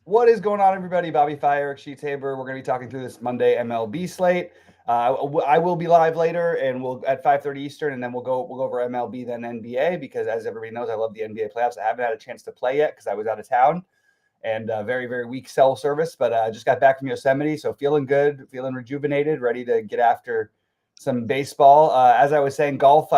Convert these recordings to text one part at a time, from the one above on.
What is going on, everybody? Bobby Fire, Sheet Tabor. We're going to be talking through this Monday MLB slate. I will be live later, and we'll at 5:30 Eastern, and then we'll go over MLB, then NBA, because as everybody knows, I love the NBA playoffs. I haven't had a chance to play yet because I was out of town, and very, very weak cell service. But I just got back from Yosemite, so feeling good, feeling rejuvenated, ready to get after some baseball. As I was saying, golf.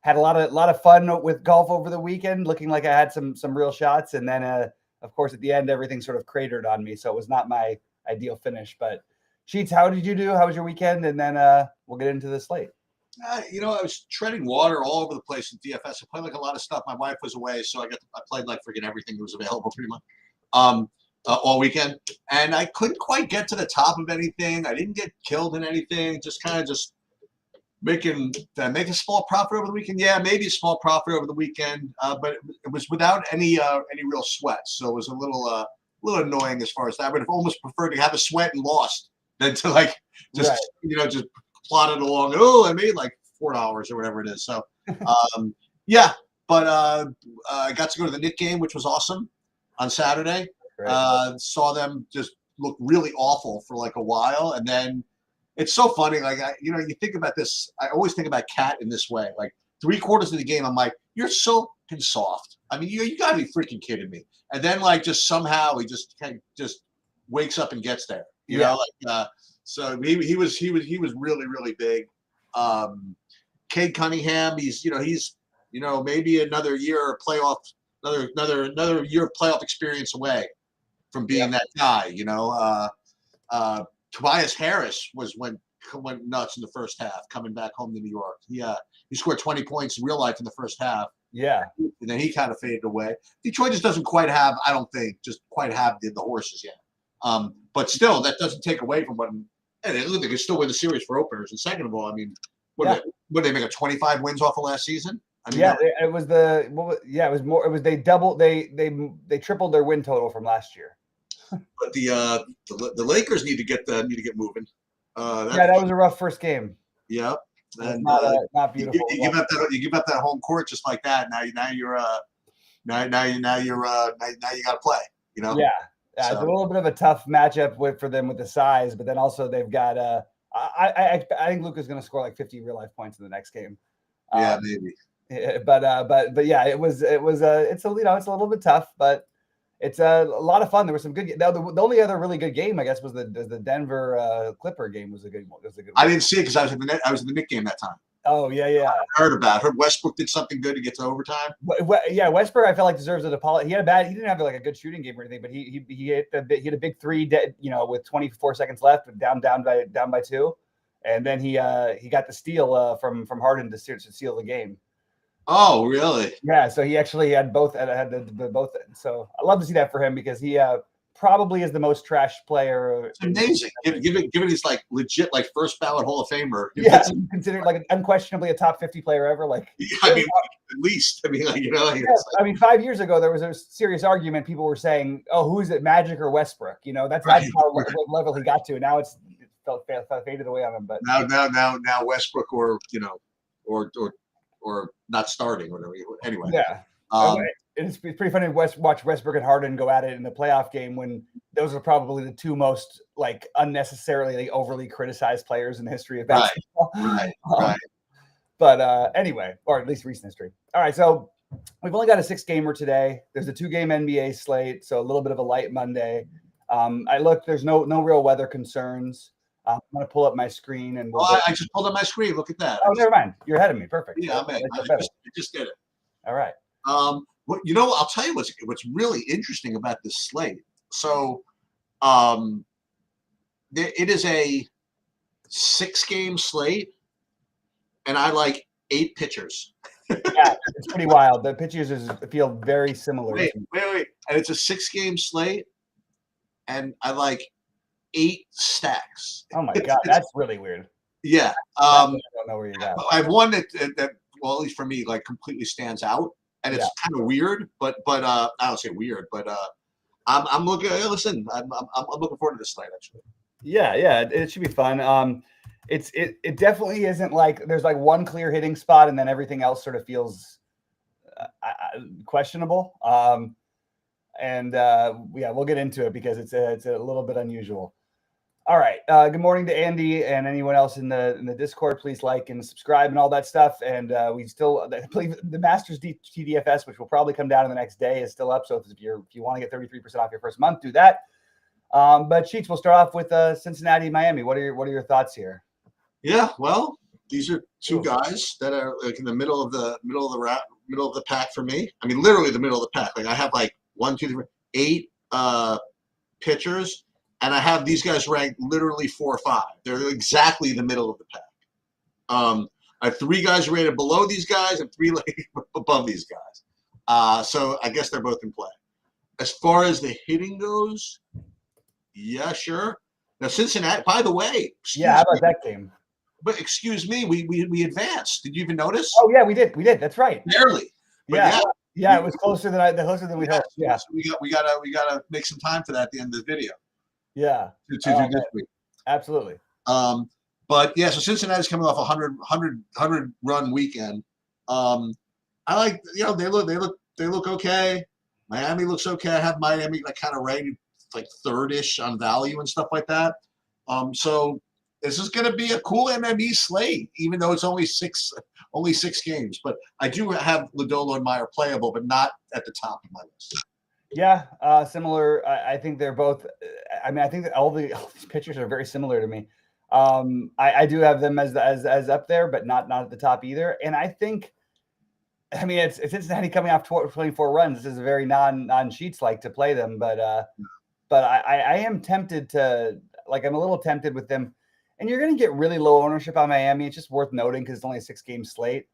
Had a lot of fun with golf over the weekend, looking like I had some real shots, and then of course, at the end, everything sort of cratered on me, so it was not my ideal finish. But Sheets, how did you do? How was your weekend? And then we'll get into the slate. I was treading water all over the place in DFS. I played like a lot of stuff. My wife was away, so I played like freaking everything that was available pretty much all weekend. And I couldn't quite get to the top of anything. I didn't get killed in anything. Just kind of just making make a small profit over the weekend. Yeah, maybe a small profit over the weekend, but it was without any real sweat. So it was a little annoying as far as that. I would have almost preferred to have a sweat and lost than to like just just plot it along. Oh, I made like $4 or whatever it is. So yeah, but I got to go to the Knick game, which was awesome on Saturday. Saw them just look really awful for like a while, and then. It's so funny. Like, you think about this. I always think about Cat in this way. Like 3/4 of the game, I'm like, you're so soft. I mean, you got to be freaking kidding me. And then, like, just somehow he just kind of just wakes up and gets there. You know, like, so he was really, really big. Cade Cunningham, he's maybe another year of playoff, another year of playoff experience away from being that guy. Tobias Harris went nuts in the first half, coming back home to New York. He scored 20 points in real life in the first half. Yeah. And then he kind of faded away. Detroit just doesn't quite have, I don't think, the horses yet. But still, that doesn't take away from what they can still win the series for openers. And second of all, I mean, what did they make a 25 wins off of last season? I mean, it was they tripled their win total from last year. But the Lakers need to get moving. That was a rough first game. Yeah, and not beautiful. You give up that home court just like that. Now you got to play. Yeah, so. It's a little bit of a tough matchup for them with the size, but then also they've got. I think Luka's going to score like 50 real life points in the next game. Yeah, maybe. But yeah, it's a little bit tough, but. It's a lot of fun. There was some good. The only other really good game, I guess, was the Denver Clipper game. Was a good one. I didn't see it because I was in the Knick game that time. Oh yeah. I heard Westbrook did something good to get to overtime. Westbrook I feel like deserves an apology. He didn't have like a good shooting game or anything, but he hit a big three, with 24 seconds left, down by 2, and then he got the steal from Harden to seal the game. Oh, really? Yeah. So he actually had both. Had the both. So I love to see that for him because he probably is the most trash player. It's amazing. Given he's like legit, like first ballot Hall of Famer. Yeah, considered like unquestionably a top 50 player ever. Like, I mean, at least. I mean, I mean, 5 years ago there was a serious argument. People were saying, "Oh, who is it, Magic or Westbrook?" That's what level he got to. And now it's faded away on him. But now Westbrook or not starting, whatever. Anyway, yeah. It's pretty funny to watch Westbrook and Harden go at it in the playoff game when those are probably the two most like unnecessarily overly criticized players in the history of basketball. Right. But anyway, or at least recent history. All right, so we've only got a 6-gamer today. There's a 2-game NBA slate, so a little bit of a light Monday. There's no real weather concerns. I'm going to pull up my screen and I just pulled up my screen. Look at that. Oh, never mind. You're ahead of me. Perfect. Yeah, I just did it. All right. I'll tell you what's really interesting about this slate. So, it is a 6-game slate, and I like 8 pitchers. Yeah, it's pretty wild. The pitchers feel very similar. Wait. And it's a 6-game slate, and I like 8 stacks. Oh my God, that's really weird. Yeah. I don't know where you're at. I have one that well, at least for me, like completely stands out, and it's kind of weird, but I don't say weird, but I'm looking. Listen, I'm looking forward to this slate actually. Yeah, it should be fun. It definitely isn't like there's like one clear hitting spot, and then everything else sort of feels questionable. And yeah, we'll get into it because it's a little bit unusual. All right. Good morning to Andy and anyone else in the Discord. Please like and subscribe and all that stuff. And we still, I believe the Masters TDFS, which will probably come down in the next day, is still up. So if you want to get 33% off your first month, do that. But Sheets, we'll start off with Cincinnati, Miami. What are your thoughts here? Yeah, well, these are two guys that are like in the middle of the pack for me. I mean, literally the middle of the pack. Like I have like 1, 2, 3, 8 pitchers. And I have these guys ranked literally 4 or 5. They're exactly the middle of the pack. I have 3 guys rated below these guys and 3 above these guys. So I guess they're both in play. As far as the hitting goes, yeah, sure. Now Cincinnati, by the way, how about that game? But excuse me, we advanced. Did you even notice? Oh yeah, we did. That's right. Barely. Yeah, it was closer than we hoped. Yeah. So we gotta make some time for that at the end of the video. Yeah. To do this week. Absolutely. But yeah, so Cincinnati's coming off a 100 run weekend. I like, they look okay. Miami looks okay. I have Miami like kind of rated like 3rd-ish on value and stuff like that. So this is going to be a cool MLB slate, even though it's only six games. But I do have Lodolo and Meyer playable, but not at the top of my list. Yeah, similar. I think they're both. I mean, I think that all these pitchers are very similar to me. I do have them as up there, but not at the top either. And I think, I mean, it's Cincinnati coming off 24 runs. This is a very non-Sheets like to play them, but I am tempted to, like, I'm a little tempted with them. And you're going to get really low ownership on Miami. It's just worth noting because it's only a 6-game slate.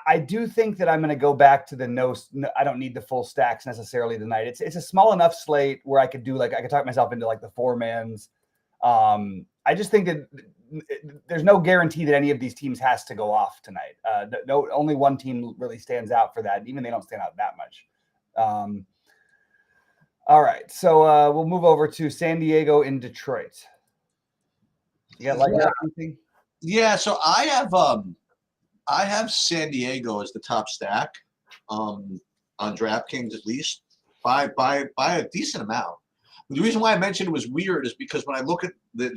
I do think that I'm going to go back to no, I don't need the full stacks necessarily tonight. It's a small enough slate where I could do, like, I could talk myself into like the 4-mans. I just think that there's no guarantee that any of these teams has to go off tonight. No, only one team really stands out for that. Even they don't stand out that much. All right, so we'll move over to San Diego in Detroit. You got anything? Yeah, so I have San Diego as the top stack on DraftKings, at least by a decent amount. The reason why I mentioned it was weird is because when I look at the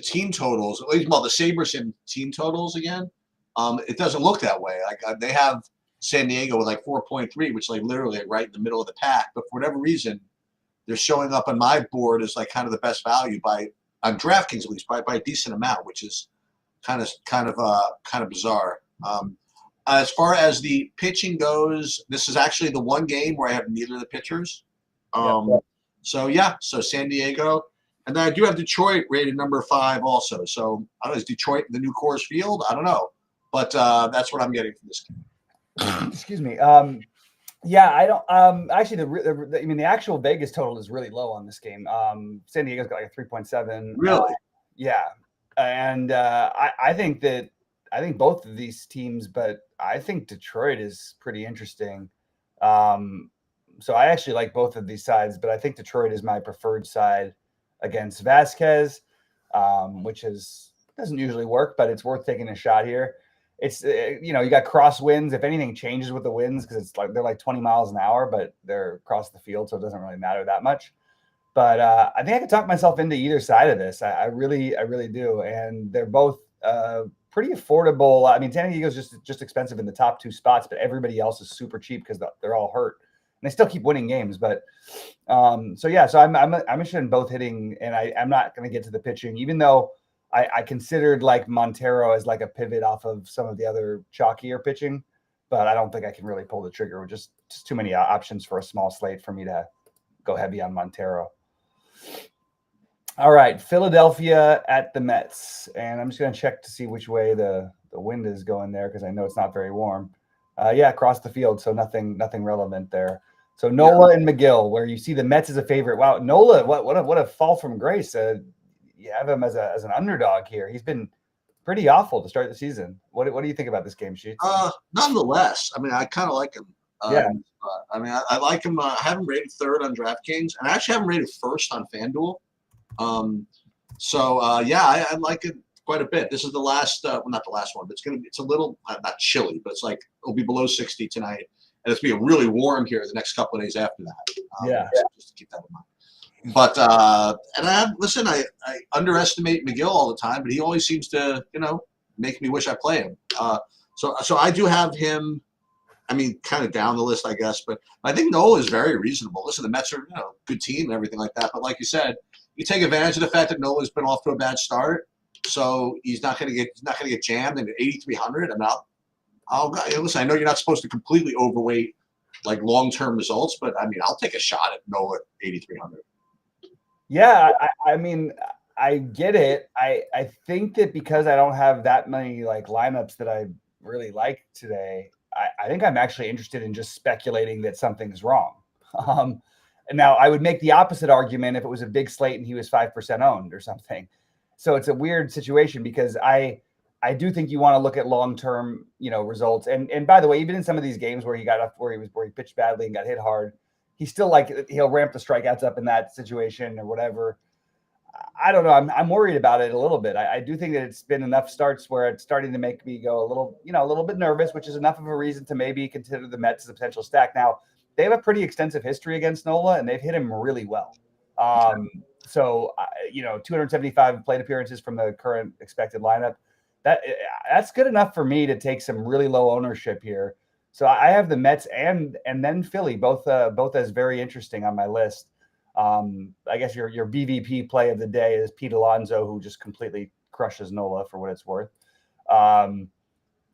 team totals, at least the Sabres in team totals again, it doesn't look that way. Like they have San Diego with like 4.3, which like literally right in the middle of the pack. But for whatever reason, they're showing up on my board as like kind of the best value on DraftKings, at least by a decent amount, which is kind of bizarre. As far as the pitching goes, this is actually the one game where I have neither of the pitchers. So San Diego, and then I do have Detroit rated number 5 also. So I don't know, is Detroit the new Coors Field? I don't know, but that's what I'm getting from this game. Excuse me. Yeah, I don't. Actually, the actual Vegas total is really low on this game. San Diego's got like a 3.7. Really? Yeah, and I think both of these teams, but I think Detroit is pretty interesting. So I actually like both of these sides, but I think Detroit is my preferred side against Vasquez, which doesn't usually work, but it's worth taking a shot here. It's you got cross winds. If anything changes with the winds, because it's like they're like 20 miles an hour, but they're across the field, so it doesn't really matter that much. But I think I could talk myself into either side of this. I really do, and they're both pretty affordable. I mean, San Diego's just expensive in the top 2 spots, but everybody else is super cheap because they're all hurt, and they still keep winning games. But so I'm interested in both hitting, and I'm not going to get to the pitching, even though I considered like Montero as like a pivot off of some of the other chalkier pitching, but I don't think I can really pull the trigger. With just too many options for a small slate for me to go heavy on Montero. All right, Philadelphia at the Mets, and I'm just going to check to see which way the wind is going there because I know it's not very warm. Yeah, across the field, so nothing relevant there. So Nola and McGill, where you see the Mets as a favorite. Wow, Nola, what a fall from grace. You have him as an underdog here. He's been pretty awful to start the season. What do you think about this game, Sheets? Nonetheless, I mean, I kind of like him. I mean, I like him. I have him rated 3rd on DraftKings, and I actually have him rated 1st on FanDuel. I like it quite a bit. This is the last, not the last one, but it's a little not chilly, but it's like it'll be below 60 tonight, and it's being really warm here the next couple of days after that. Yeah. So just to keep that in mind. But and I underestimate McGill all the time, but he always seems to make me wish I play him. So I do have him. I mean, kind of down the list, I guess, but I think Nola is very reasonable. Listen, the Mets are good team and everything like that, but like you said, you take advantage of the fact that Nola's been off to a bad start, so he's not going to get jammed into 8,300. I mean, listen. I know you're not supposed to completely overweight like long-term results, but I mean, I'll take a shot at Nola 8,300. Yeah, I mean, I get it. I think that because I don't have that many like lineups that I really like today, I think I'm actually interested in just speculating that something's wrong. Now, I would make the opposite argument if it was a big slate and he was 5% owned or something. So it's a weird situation because I do think you want to look at long-term, results. And by the way, even in some of these games where he got up, where he pitched badly and got hit hard, he's still he'll ramp the strikeouts up in that situation or whatever. I don't know. I'm worried about it a little bit. I do think that it's been enough starts where it's starting to make me go a little bit nervous, which is enough of a reason to maybe consider the Mets as a potential stack. Now, they have a pretty extensive history against Nola, and they've hit him really well. So 275 plate appearances from the current expected lineup. That's good enough for me to take some really low ownership here. So I have the Mets and then Philly both as very interesting on my list. I guess your BVP play of the day is Pete Alonso, who just completely crushes Nola for what it's worth. And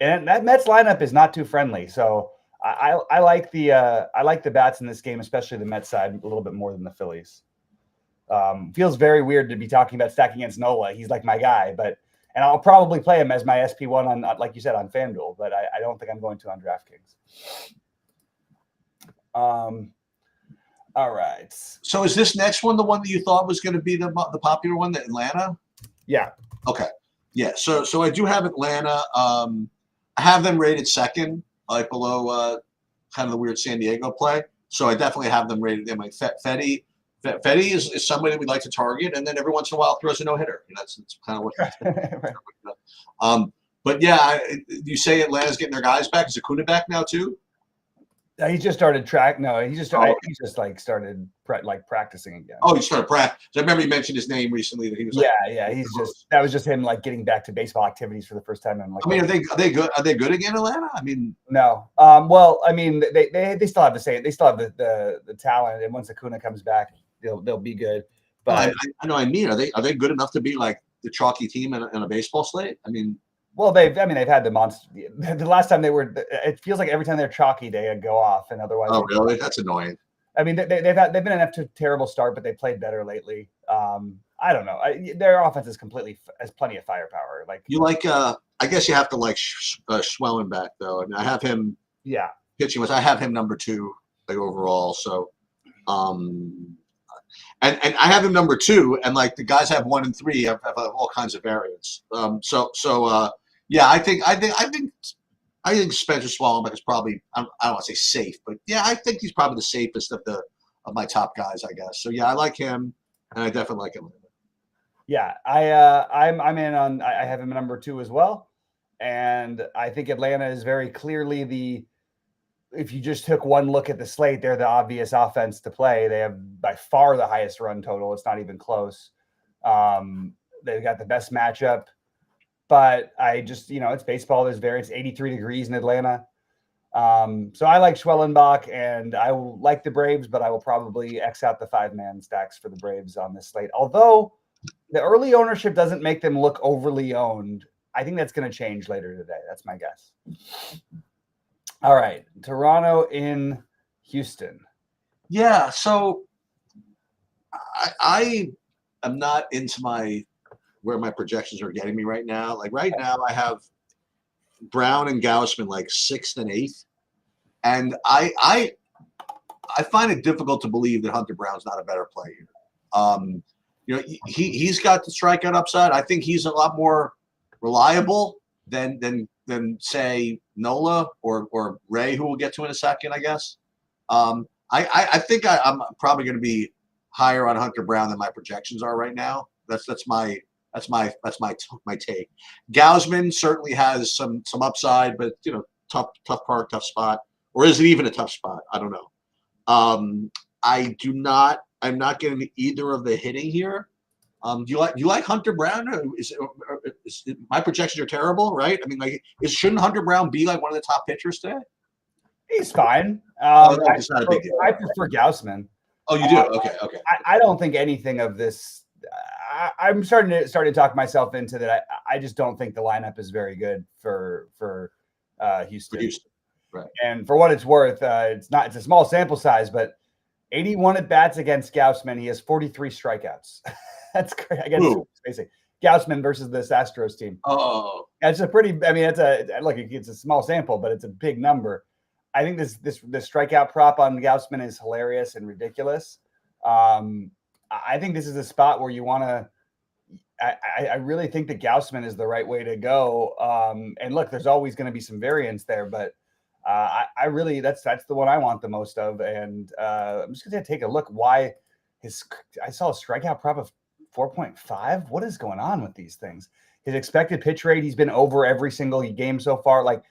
that Mets lineup is not too friendly. So I like the bats in this game, especially the Mets side, a little bit more than the Phillies. Feels very weird to be talking about stacking against Nola. He's like my guy, and I'll probably play him as my SP1 on, like you said, on FanDuel, but I don't think I'm going to on DraftKings. All right. So is this next one the one that you thought was going to be the popular one, the Atlanta? Yeah. Okay. Yeah. So I do have Atlanta. I have them rated second, like below kind of the weird San Diego play. So I definitely have them rated in. Like Fetty is somebody that we'd like to target, and then every once in a while throws a no-hitter. That's kind of what. Right. But yeah, you say Atlanta's getting their guys back. Is Acuna back now too? He just started track. No, he just started practicing again. Oh, he started practice. I remember you mentioned his name recently that he was. That was just him like getting back to baseball activities for the first time. And I mean, are they good? Are they good again, Atlanta? I mean, no. Well, I mean, they still have the same. They still have the talent, and once Acuna comes back, they'll be good. But I know. I mean, are they good enough to be like the chalky team in a baseball slate? I mean. Well, they've had the monster. The last time they were, it feels like every time they're chalky, they go off, and otherwise. Oh, really? That's annoying. I mean, they've been enough to terrible start, but they played better lately. I don't know. Their offense is has plenty of firepower. Like you like, I guess you have to like Schwellenbach though. I mean, I have him. Yeah. Pitching I have him number 2 like overall. So, and I have him number 2, and like the guys have 1 and 3 have all kinds of variants. Yeah, I think Spencer Schwellenbach is probably I don't want to say safe, but yeah, I think he's probably the safest of my top guys, I guess. So yeah, I like him, and I definitely like him. Yeah, I'm in on. I have him number 2 as well, and I think Atlanta is very clearly if you just took one look at the slate, they're the obvious offense to play. They have by far the highest run total. It's not even close. They've got the best matchup. But I just, it's baseball. There's variance, 83 degrees in Atlanta. So I like Schwellenbach, and I will like the Braves, but I will probably X out the 5-man stacks for the Braves on this slate. Although the early ownership doesn't make them look overly owned. I think that's going to change later today. That's my guess. All right. Toronto in Houston. Yeah. So I am not into where my projections are getting me right now. Like right now I have Brown and Gausman like 6th and 8th. And I find it difficult to believe that Hunter Brown's not a better player. He's got the strikeout upside. I think he's a lot more reliable than say Nola or Ray, who we'll get to in a second, I guess. I think I'm probably going to be higher on Hunter Brown than my projections are right now. That's my take. Gausman certainly has some upside, but tough park, tough spot, or is it even a tough spot? I don't know. I do not. I'm not getting either of the hitting here. Do you like Hunter Brown? My projections are terrible, right? I mean, like, shouldn't Hunter Brown be like one of the top pitchers today? He's fine. It's not a big deal. I prefer Gaussman. Oh, you do? Okay. I don't think anything of this. I'm starting to talk myself into that. I just don't think the lineup is very good for Houston. Right. And for what it's worth, it's a small sample size, but 81 at bats against Gaussman. He has 43 strikeouts. That's great. Against Gaussman versus this Astros team. Oh, that's a pretty. I mean, it's a small sample, but it's a big number. I think this strikeout prop on Gaussman is hilarious and ridiculous. I think this is a spot where you want to. I really think that Gaussman is the right way to go. And look, there's always going to be some variance there, but I really that's the one I want the most of. And I'm just going to take a look. Why I saw a strikeout prop of 4.5. What is going on with these things? His expected pitch rate, he's been over every single game so far, like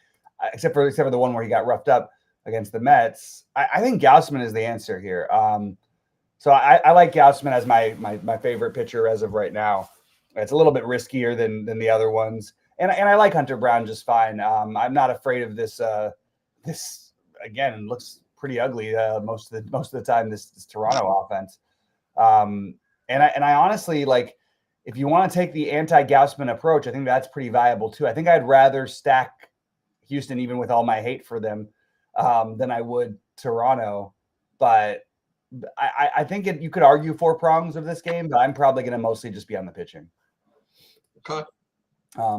except for the one where he got roughed up against the Mets. I think Gaussman is the answer here. So I like Gaussman as my favorite pitcher as of right now. It's a little bit riskier than the other ones, and I like Hunter Brown just fine. I'm not afraid of this. This again looks pretty ugly most of the time. This Toronto offense. And I honestly, like, if you want to take the anti-Gaussman approach, I think that's pretty viable too. I think I'd rather stack Houston, even with all my hate for them, than I would Toronto. But I think you could argue 4 prongs of this game, but I'm probably going to mostly just be on the pitching. Okay.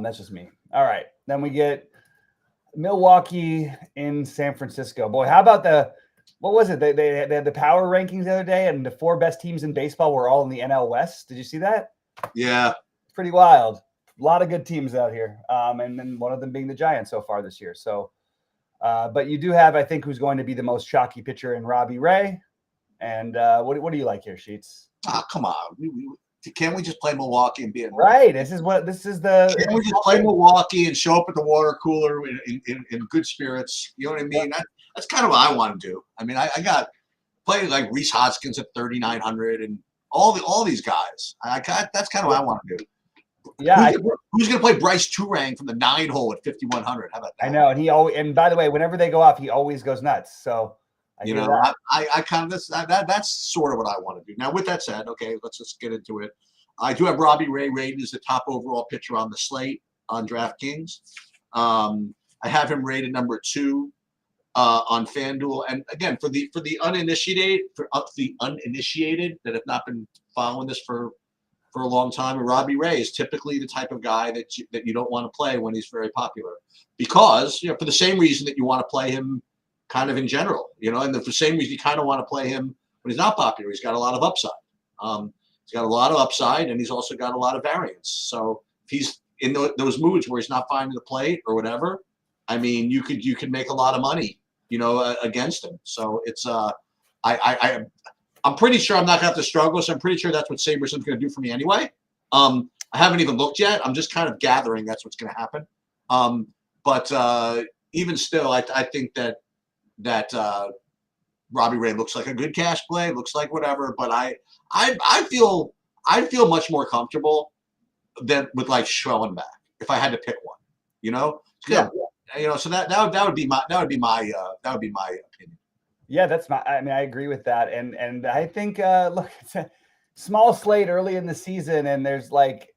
That's just me. All right. Then we get Milwaukee in San Francisco. Boy, how about what was it? They had the power rankings the other day, and the 4 best teams in baseball were all in the NL West. Did you see that? Yeah. It's pretty wild. A lot of good teams out here. And then one of them being the Giants so far this year. So, but you do have, I think, who's going to be the most chalky pitcher in Robbie Ray. And what do you like here, Sheets? Oh, come on. Can't we just play Milwaukee and be in right? Can't we just play Milwaukee and show up at the water cooler in good spirits? You know what I mean? That's kind of what I want to do. I mean, I got played like Reese Hoskins at 3,900 and all these guys. That's kind of what I want to do. Yeah. Who's going to play Bryce Turang from the 9 hole at 5,100? How about that? I know. And by the way, whenever they go off, he always goes nuts. So, I kind of that's sort of what I want to do. Now, with that said, okay, let's just get into it. I do have Robbie Ray rated as the top overall pitcher on the slate on DraftKings. I have him rated number 2 on FanDuel. And again, for the uninitiated that have not been following this for a long time, and Robbie Ray is typically the type of guy that you don't want to play when he's very popular, because for the same reason that you want to play him kind of in general, and for the same reason you kind of want to play him when he's not popular. He's got a lot of upside. He's got a lot of upside, and he's also got a lot of variance. So if he's in those moods where he's not finding the plate or whatever, I mean, you could make a lot of money, against him. So it's I'm pretty sure I'm not gonna have to struggle. So I'm pretty sure that's what Saberson's gonna do for me anyway. I haven't even looked yet. I'm just kind of gathering that's what's gonna happen. But even still, I think that Robbie Ray looks like a good cash play, looks like whatever, but I feel much more comfortable than with like Schwellenbach if I had to pick one, Yeah. So that would be my opinion. Yeah, I agree with that. And I think look, it's a small slate early in the season, and there's like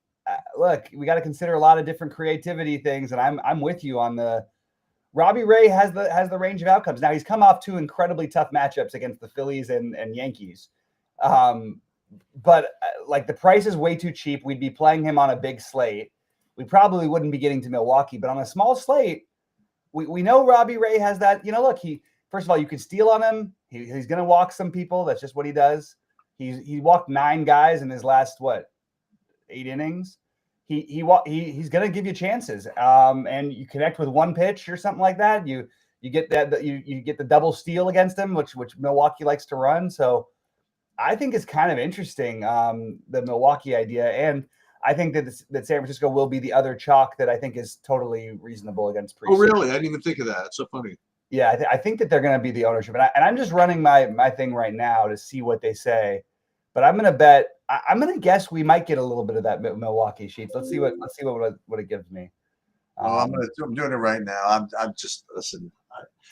look, we got to consider a lot of different creativity things, and I'm with you on the Robbie Ray has the range of outcomes. Now he's come off 2 incredibly tough matchups against the Phillies and Yankees. But like the price is way too cheap. We'd be playing him on a big slate. We probably wouldn't be getting to Milwaukee, but on a small slate, we know Robbie Ray has that. Look, first of all, you can steal on him. He's going to walk some people. That's just what he does. He walked 9 guys in his last 8 innings. He's going to give you chances, and you connect with one pitch or something like that. You get that you get the double steal against him, which Milwaukee likes to run. So I think it's kind of interesting, the Milwaukee idea, and I think that San Francisco will be the other chalk that I think is totally reasonable against. Oh, really? I didn't even think of that. It's so funny. Yeah, I think that they're going to be the ownership, and I'm just running my thing right now to see what they say. But I'm going to bet. I'm going to guess we might get a little bit of that Milwaukee Sheets. Let's see what it gives me. Well, I'm doing it right now. I'm just listen.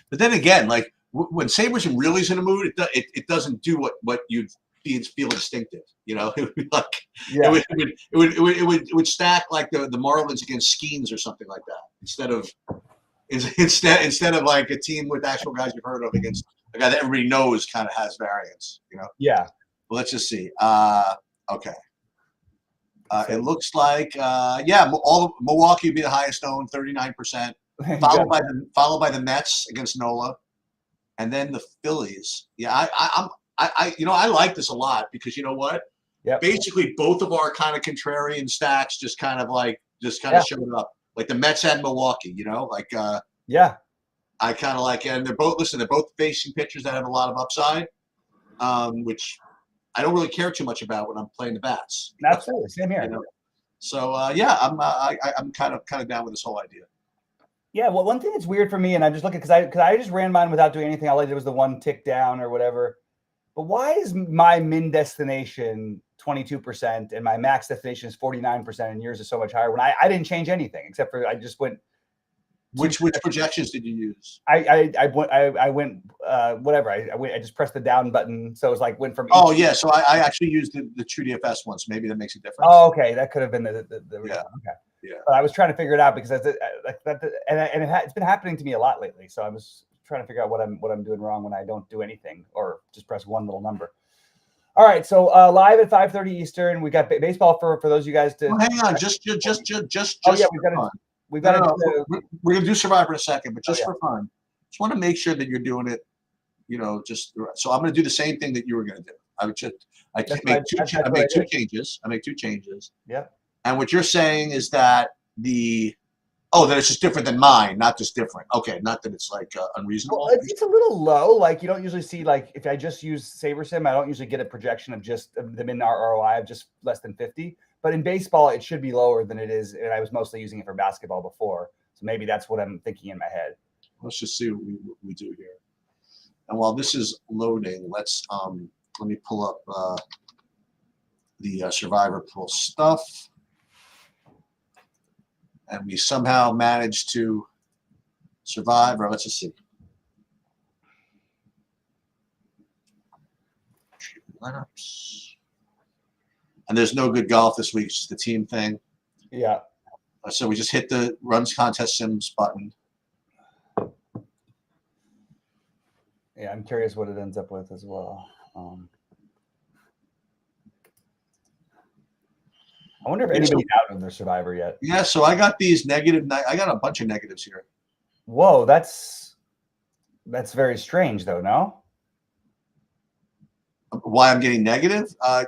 But then again, like when Sabres and really's in a mood, it doesn't do what you'd feel instinctive. You know, it would be like Yeah. it would stack like the Marlins against Skeens or something like that instead of like a team with actual guys you've heard of against a guy that everybody knows kind of has variance. You know. Yeah. Well, let's just see. Okay. It looks like all of Milwaukee would be the highest owned, 39%, followed by the Mets against Nola, and then the Phillies. Yeah, I like this a lot because you know what? Yep. Basically, both of our kind of contrarian stacks just kind of showed up. Like the Mets and Milwaukee, you know, like yeah. I kind of like it, and they're both facing pitchers that have a lot of upside, which I don't really care too much about when I'm playing the bats. Absolutely, same here. You know? So I'm kind of down with this whole idea. Yeah, well, one thing that's weird for me, and I'm just looking because I just ran mine without doing anything. All I did was the one tick down or whatever. But why is my min destination 22% and my max destination is 49% and yours is so much higher when I didn't change anything except for I just went. Which projections did you use? I went whatever. I just pressed the down button, so it was like went from. Oh yeah, so I actually used the TrueDFS one, so maybe that makes a difference. Oh okay, that could have been the yeah. Okay. Yeah. But I was trying to figure it out because it's been happening to me a lot lately. So I was trying to figure out what I'm doing wrong when I don't do anything or just press one little number. All right, so live at 5:30 Eastern, we got baseball for those of you guys to. Well, hang on, just. Oh yeah, we're gonna do Survivor in a second, but just for fun, just want to make sure that you're doing it. You know, just so I'm gonna do the same thing that you were gonna do. I make two changes. Yeah. And what you're saying is that that it's just different than mine, not just different. Okay, not that it's like unreasonable. Well, it's a little low. Like you don't usually see like if I just use SaberSim, I don't usually get a projection of just the min ROI of just less than 50. But in baseball, it should be lower than it is, and I was mostly using it for basketball before, so maybe that's what I'm thinking in my head. Let's just see what we do here. And while this is loading, let me pull up the Survivor pool stuff. And we somehow managed to survive, or let's just see. Lineups. And there's no good golf this week, it's just the team thing. Yeah. So we just hit the runs contest sims button. Yeah, I'm curious what it ends up with as well. I wonder if anybody's out of their Survivor yet. Yeah, so I got these negative. I got a bunch of negatives here. Whoa, that's very strange, though. No. Why I'm getting negative? Hold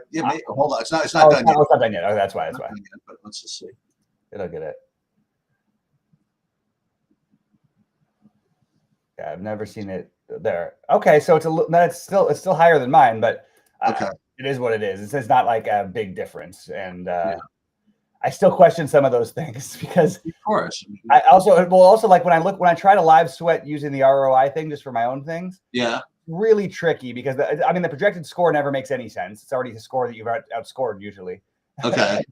on, it's not done yet. It's not done yet. Oh, that's why. That's why. Yet, but let's just see. It'll get it. Yeah, I've never seen it there. Okay, so it's still higher than mine, but okay. It is what it is. It's not like a big difference, and I still question some of those things because, of course, I also like when I try to live sweat using the ROI thing just for my own things. Yeah, really tricky because the projected score never makes any sense. It's already a score that you've outscored usually. Okay.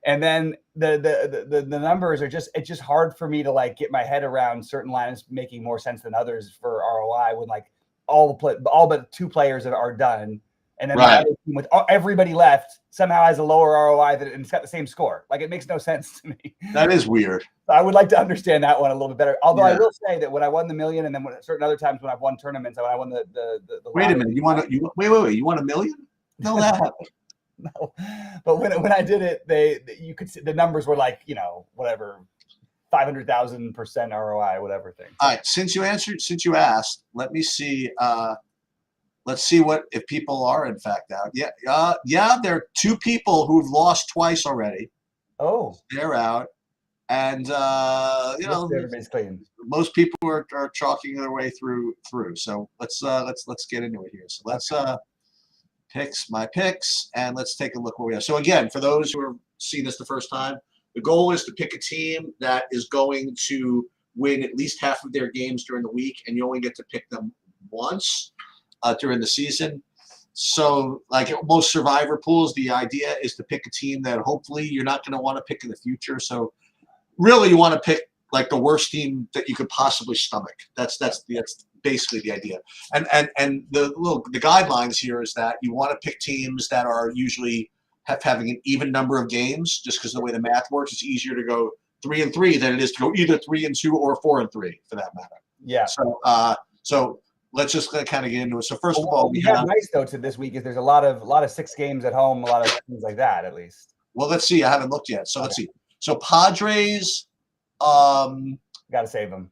And then the numbers are it's just hard for me to like get my head around certain lines making more sense than others for ROI when like all but two players are done. And then the other team with everybody left somehow has a lower ROI and it's got the same score. Like it makes no sense to me. That is weird. So I would like to understand that one a little bit better. Although I will say that when I won the million, and then certain other times when I've won tournaments, when I won the wait a minute, you want $1 million? No, that happened. No, but when I did it, you could see the numbers were like whatever 500,000% ROI, whatever thing. All right, since you asked, let me see. Let's see if people are in fact out. Yeah, there are two people who've lost twice already. Oh, they're out, and everybody's clean. Most people are chalking their way through. So let's get into it here. So let's my picks, and let's take a look what we have. So again, for those who are seeing this the first time, the goal is to pick a team that is going to win at least half of their games during the week, and you only get to pick them once during the season. So, like most survivor pools, the idea is to pick a team that hopefully you're not going to want to pick in the future. So, really, you want to pick like the worst team that you could possibly stomach. That's basically the idea. And the guidelines here is that you want to pick teams that are usually having an even number of games. Just because the way the math works, it's easier to go 3-3 than it is to go either 3-2 or 4-3 for that matter. Yeah. So let's just kind of get into it. So first of all, we have nice though to this week is there's a lot of 6 games at home, a lot of things like that at least. Well, let's see. I haven't looked yet. So let's see. So Padres, got to save them.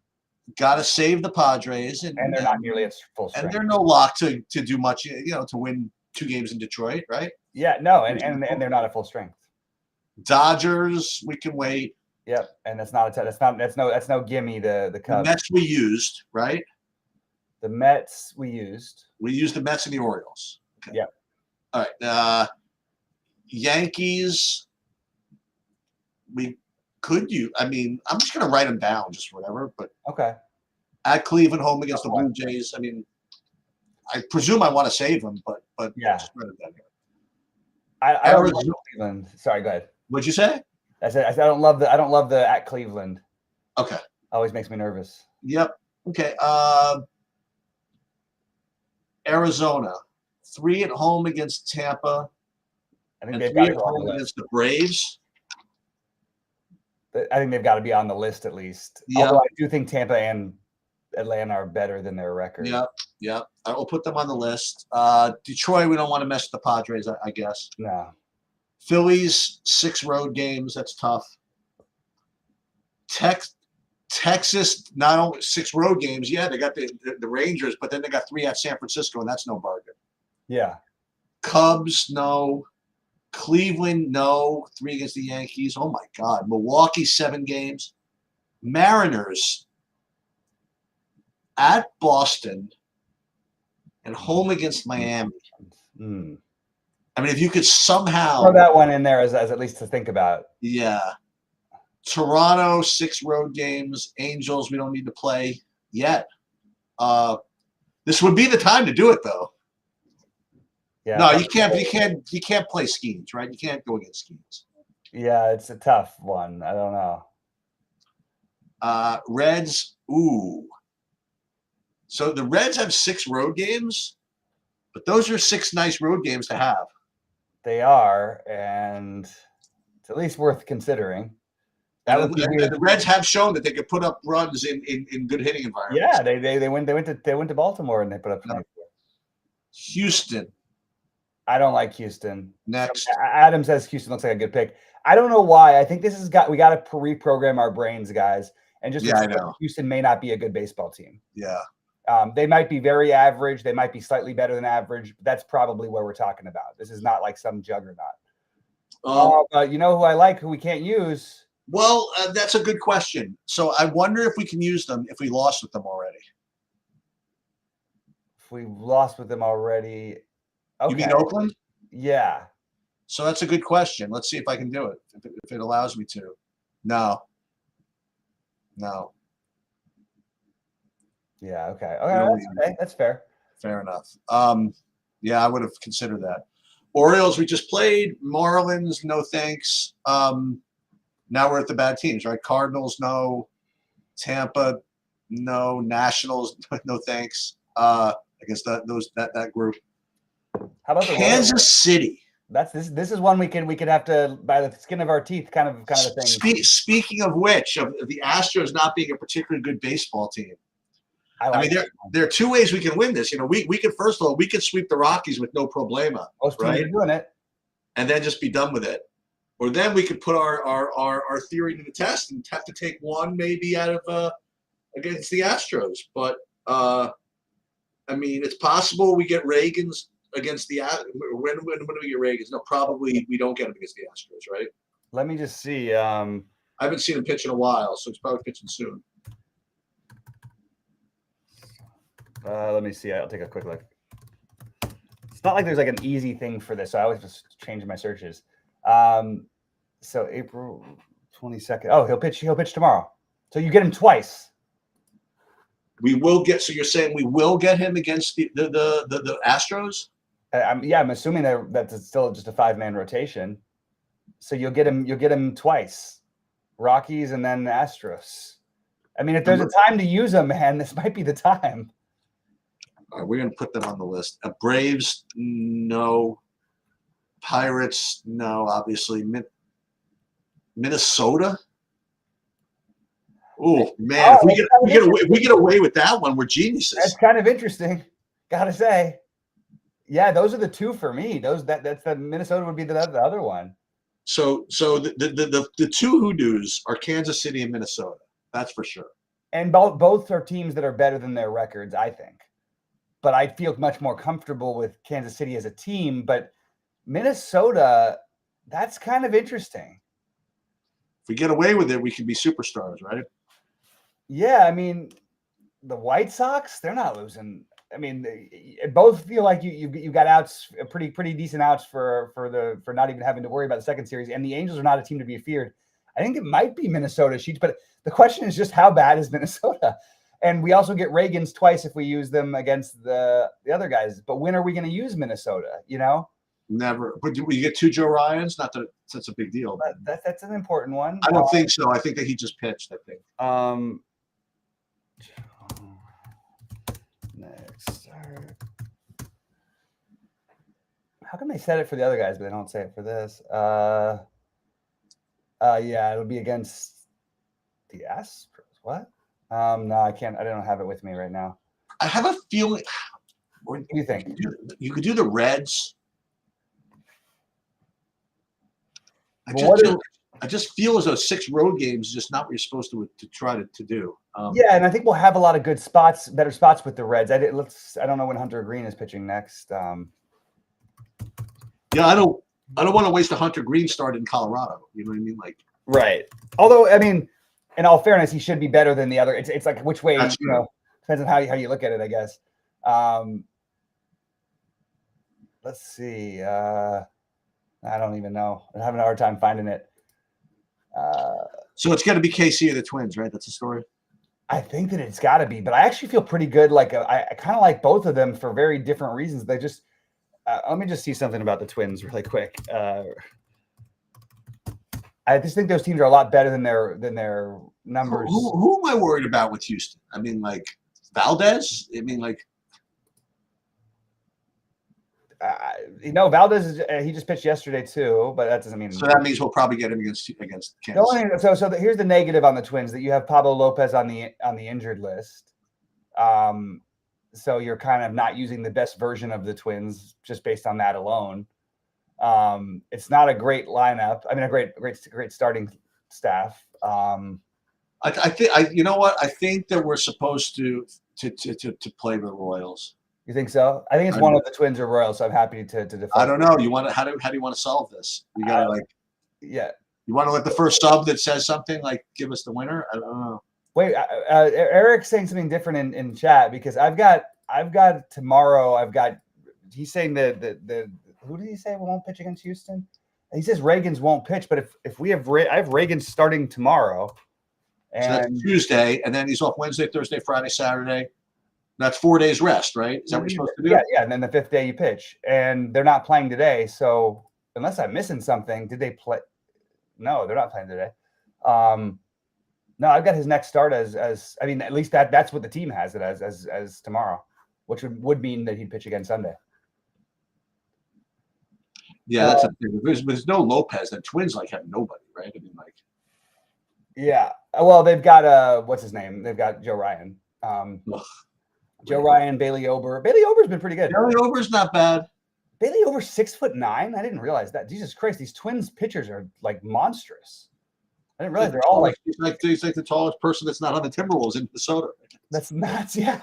Got to save the Padres, and they're not nearly at full strength. And they're no lock to do much, to win 2 games in Detroit, right? Yeah, no, and they're not at full strength. Dodgers, we can wait. Yep, and that's no gimme. The Cubs. The Mets we used, right? The Mets we used. We used the Mets and the Orioles. Okay. Yep. All right. Yankees. We could use. I mean, I'm just gonna write them down, just whatever. But okay. At Cleveland, home against the Blue Jays. I mean, I presume I want to save them, but yeah. Just write it down here. I don't love Cleveland. Sorry, go ahead. What'd you say? I said I don't love the at Cleveland. Okay. Always makes me nervous. Yep. Okay. Arizona, 3 at home against Tampa. I think and they've 3 got at home against the Braves. I think they've got to be on the list at least. Yeah. Although I do think Tampa and Atlanta are better than their record. Yep. I will put them on the list. Detroit, we don't want to mess with the Padres, I guess. No. Phillies, 6 road games. That's tough. Texas, not only 6 road games. Yeah, they got the Rangers, but then they got 3 at San Francisco, and that's no bargain. Yeah. Cubs, no. Cleveland, no. 3 against the Yankees. Oh, my God. Milwaukee, 7 games. Mariners at Boston and home against Miami. I mean, if you could somehow throw that one in there as at least to think about. Yeah. Toronto, 6 road games. Angels, we don't need to play yet. This would be the time to do it, though. Yeah. No, you can't play Skeens, right? You can't go against Skeens. Yeah, it's a tough one. I don't know. Reds, ooh. So the Reds have 6 road games, but those are 6 nice road games to have. They are, and it's at least worth considering. The Reds have shown that they could put up runs in good hitting environments. Yeah, they went to Baltimore and they put up 24. Houston. I don't like Houston. Next. Adam says Houston looks like a good pick. I don't know why. I think we got to reprogram our brains, guys, and just I know. Houston may not be a good baseball team. Yeah. They might be very average. They might be slightly better than average. That's probably what we're talking about. This is not like some juggernaut. But you know who I like, who we can't use? Well, that's a good question. So I wonder if we can use them if we lost with them already. If we lost with them already. Okay. You mean Oakland? Yeah. So that's a good question. Let's see if I can do it, if it allows me to. No. Yeah, okay. Okay, that's fair. Fair enough. Yeah, I would have considered that. Orioles, we just played. Marlins, no thanks. Now we're at the bad teams, right? Cardinals, no. Tampa, no. Nationals, no thanks. I guess that group. How about Kansas City? This is one we could have to, by the skin of our teeth, kind of thing. Speaking of which, of the Astros not being a particularly good baseball team. I mean, there are 2 ways we can win this. We could, first of all, we could sweep the Rockies with no problema. Most teams are doing it, and then just be done with it. Or then we could put our theory to the test and have to take one maybe out of against the Astros. But I mean, it's possible we get Reagans against the when do we get Reagans? No, probably we don't get him against the Astros, right? Let me just see. I haven't seen him pitch in a while, so he's probably pitching soon. Let me see. I'll take a quick look. It's not like there's like an easy thing for this, so I always just change my searches. So April 22nd. Oh, he'll pitch tomorrow. So you get him twice. We will get. So you're saying we will get him against the Astros? I'm assuming that's still just a 5-man rotation. So you'll get him twice, Rockies and then Astros. I mean, if there's a time to use them, man, this might be the time. All right, we're going to put them on the list. Braves, no. Pirates, no. Obviously, Minnesota. Oh man, if we get away with that one, we're geniuses. That's kind of interesting, gotta say. Yeah, those are the two for me. That's the Minnesota would be the other one. So the two hoodoos are Kansas City and Minnesota. That's for sure. And both are teams that are better than their records, I think. But I feel much more comfortable with Kansas City as a team. But Minnesota, that's kind of interesting. If we get away with it, we can be superstars, right? Yeah, I mean, the White Sox, they're not losing. I mean, both feel like you got outs, pretty decent outs for not even having to worry about the second series. And the Angels are not a team to be feared. I think it might be Minnesota Sheets, but the question is just how bad is Minnesota? And we also get Reagans twice if we use them against the other guys. But when are we going to use Minnesota? You know, never. But do we get 2 Joe Ryans? Not that it's such a big deal. But that's an important one. I don't think so. I think that he just pitched. I think. Next start. How come they said it for the other guys, but they don't say it for this? Yeah, it'll be against the Astros. What? No, I can't. I don't have it with me right now. I have a feeling. What do you think? You could do the Reds. I just feel as though 6 road games is just not what you're supposed to try to do. Yeah, and I think we'll have a lot of good spots, better spots with the Reds. I don't know when Hunter Green is pitching next. Yeah, I don't want to waste a Hunter Green start in Colorado. You know what I mean? Like, right. Although, I mean, in all fairness, he should be better than the other. It's like which way, depends on how you look at it, I guess. Let's see. I don't even know. I'm having a hard time finding it. So it's got to be KC or the Twins, right? That's the story. I think that it's got to be, but I actually feel pretty good. Like I kind of like both of them for very different reasons. They just let me just see something about the Twins really quick. I just think those teams are a lot better than their numbers. Who am I worried about with Houston? I mean, like Valdez. I mean, like. Valdez he just pitched yesterday too, but that doesn't mean. So that means we'll probably get him against Kansas. So here's the negative on the Twins that you have Pablo Lopez on the injured list. So you're kind of not using the best version of the Twins just based on that alone. It's not a great lineup. I mean, a great starting staff. I think you know what? I think that we're supposed to play the Royals. You think so? I think it's one of the Twins or Royals, so I'm happy to default. I don't know. You want to how do you want to solve this? You gotta yeah. You want to let the first sub that says something like give us the winner? I don't know. Wait, Eric's saying something different in chat because I've got tomorrow. He's saying the who did he say won't pitch against Houston? He says Reagans won't pitch, but if we have I have Reagans starting tomorrow, and so that's Tuesday, and then he's off Wednesday, Thursday, Friday, Saturday. That's 4 days rest, right? Is that what you're supposed to do? Yeah. And then the 5th day you pitch, and they're not playing today. So unless I'm missing something, did they play? No, they're not playing today. No, I've got his next start as I mean, at least that's what the team has it as tomorrow, which would mean that he'd pitch again Sunday. Yeah, that's a thing. There's no Lopez. The Twins have nobody, right? I mean, yeah. Well, they've got what's his name? They've got Joe Ryan. Joe Ryan, Bailey Ober. Bailey Ober's been pretty good. Bailey Ober's not bad. Bailey Ober's 6'9". I didn't realize that. Jesus Christ, these Twins pitchers are like monstrous. I didn't realize they're all like. He's like the tallest person that's not on the Timberwolves in Minnesota. That's nuts. Yeah.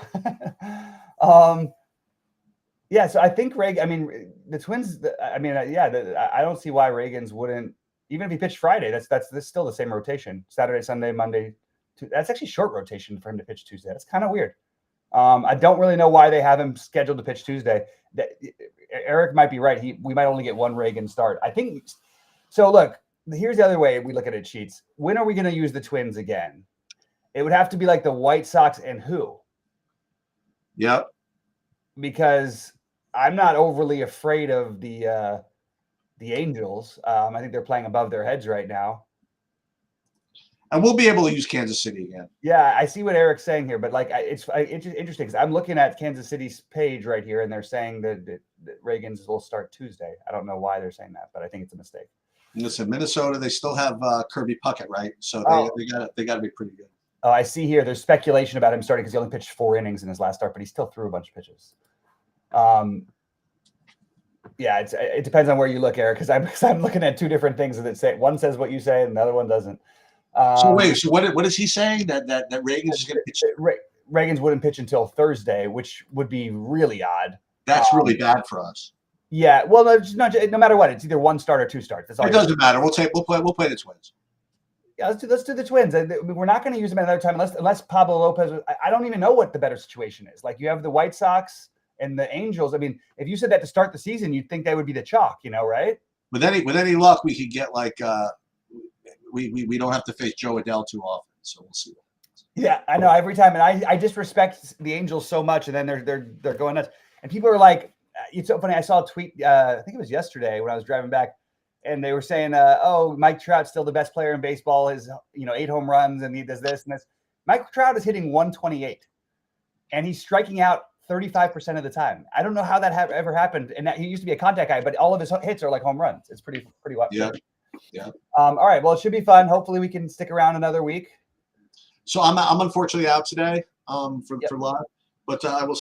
Yeah. So I think the Twins. I don't see why Reagans wouldn't, even if he pitched Friday. That's still the same rotation. Saturday, Sunday, Monday. That's actually short rotation for him to pitch Tuesday. That's kind of weird. I don't really know why they have him scheduled to pitch Tuesday. Eric might be right. We might only get one Reagan start. I think so. Look, here's the other way we look at it, Sheets. When are we going to use the Twins again? It would have to be like the White Sox and who? Yep. Because I'm not overly afraid of the Angels. I think they're playing above their heads right now. And we'll be able to use Kansas City again. Yeah, I see what Eric's saying here, but like it's interesting because I'm looking at Kansas City's page right here, and they're saying that Reagan's will start Tuesday. I don't know why they're saying that, but I think it's a mistake. Listen, Minnesota, they still have Kirby Puckett, right? So they got to be pretty good. Oh, I see here. There's speculation about him starting because he only pitched 4 innings in his last start, but he still threw a bunch of pitches. Yeah, it depends on where you look, Eric, because I'm looking at 2 different things that say one says what you say and the other one doesn't. So wait, so what is he saying that Reagan's is going to pitch? Reagan's wouldn't pitch until Thursday, which would be really odd. That's really bad for us. Yeah, well, no matter what, it's either 1 start or 2 starts. That's all. It doesn't matter. We'll play the Twins. Yeah, let's do the Twins. We're not going to use them another time unless Pablo Lopez. I don't even know what the better situation is. Like you have the White Sox and the Angels. I mean, if you said that to start the season, you'd think they would be the chalk, right? With any luck, we could get like we don't have to face Joe Adele too often. So we'll see. Yeah, I know every time, and I just respect the Angels so much, and then they're going nuts, and people are like, it's so funny. I saw a tweet. I think it was yesterday when I was driving back. And they were saying, oh, Mike Trout's still the best player in baseball. His, 8 home runs, and he does this and this. Mike Trout is hitting 128, and he's striking out 35% of the time. I don't know how that ever happened. And he used to be a contact guy, but all of his hits are like home runs. It's pretty wild. Yeah. All right. Well, it should be fun. Hopefully, we can stick around another week. So I'm unfortunately out today for live, but I will